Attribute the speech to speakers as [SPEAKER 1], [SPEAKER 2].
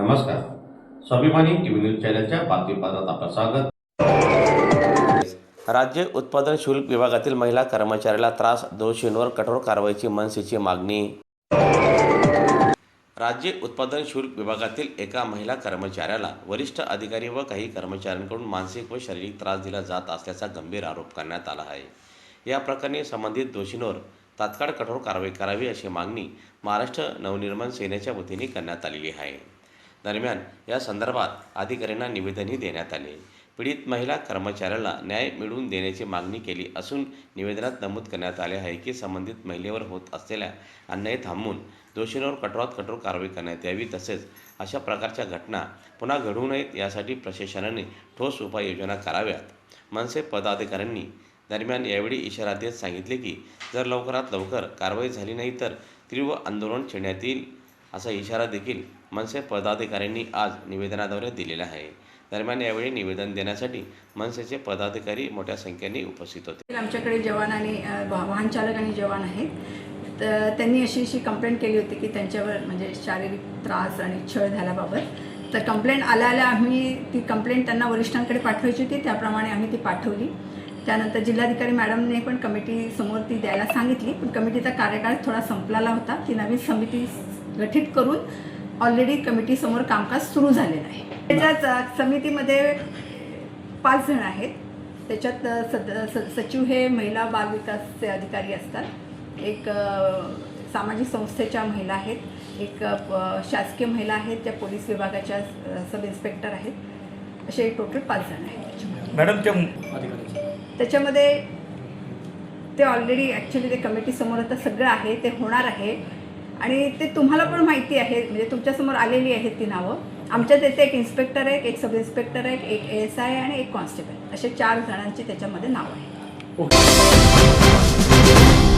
[SPEAKER 1] नमस्कार. स्वाभिमानी TV news चॅनलच्या बातमीपत्रात आपलं स्वागत.
[SPEAKER 2] राज्य उत्पादन शुल्क विभागातील महिला कर्मचाऱ्याला त्रास, दोषींवर कठोर कारवाईची मनसेची मागणी. राज्य उत्पादन शुल्क विभागातील एका महिला कर्मचाऱ्याला वरिष्ठ अधिकारी व काही कर्मचाऱ्यांकडून मानसिक व शारीरिक त्रास दिला जात असल्याचा गंभीर आरोप करण्यात आला आहे. या प्रकरणी संबंधित दोषींवर तात्काळ कठोर कारवाई करावी अशी मागणी महाराष्ट्र नवनिर्माण सेनेच्या वतीने करण्यात आलेली आहे. दरम्यान या संदर्भात अधिकाऱ्यांना निवेदनही देण्यात आले. पीडित महिला कर्मचाऱ्याला न्याय मिळवून देण्याची मागणी केली असून निवेदनात नमूद करण्यात आले आहे की संबंधित महिलेवर होत असलेल्या अन्याय थांबवून दोषींवर कठोरात कठोर कारवाई करण्यात यावी, तसेच अशा प्रकारच्या घटना पुन्हा घडू नयेत यासाठी प्रशासनाने ठोस उपाययोजना कराव्यात. मनसे पदाधिकाऱ्यांनी दरम्यान यावेळी इशारा देत सांगितले की जर लवकरात लवकर कारवाई झाली नाही तर तीव्र आंदोलन छेडण्यात येईल असा इशारा देखील मनसे पदाधिकाऱ्यांनी आज निवेदनाद्वारे दिलेला आहे. दरम्यान यावेळी निवेदन देण्यासाठी मनसेचे पदाधिकारी मोठ्या संख्येने उपस्थित होते.
[SPEAKER 3] आमच्याकडे जवान आणि वाहन चालक आणि जवान आहेत. तर त्यांनी अशी कंप्लेंट केली होती की त्यांच्यावर म्हणजे शारीरिक त्रास आणि छळ झाल्याबाबत. तर कंप्लेंट आल्या आम्ही ती कंप्लेंट त्यांना वरिष्ठांकडे पाठवायची होती, त्याप्रमाणे आम्ही ती पाठवली. त्यानंतर जिल्हाधिकारी मॅडमने पण कमिटीसमोर ती द्यायला सांगितली, पण कमिटीचा कार्यकाळ थोडा संपलेला होता. ती नवीन समिती गठीत करून ऑलरेडी कमिटीसमोर कामकाज सुरू झालेलं आहे. त्याच्यात समितीमध्ये 5 जण आहेत. त्याच्यात सचिव हे महिला बाल विकासचे अधिकारी असतात, एक सामाजिक संस्थेच्या महिला आहेत, एक शासकीय महिला आहेत, त्या पोलीस विभागाच्या सब इन्स्पेक्टर आहेत. असे टोटल 5 जण आहेत.
[SPEAKER 4] मॅडम
[SPEAKER 3] त्याच्यामध्ये ते ऑलरेडी ॲक्च्युली ते कमिटीसमोर आता सगळं आहे, ते होणार आहे आणि ते तुम्हाला पण माहिती आहे. म्हणजे तुमच्यासमोर आलेली आहेत ती नावं. आमच्यात येथे एक इन्स्पेक्टर आहे, एक सब इन्स्पेक्टर आहे, एक ASI आणि एक कॉन्स्टेबल, असे 4 जणांची त्याच्यामध्ये नावं आहेत.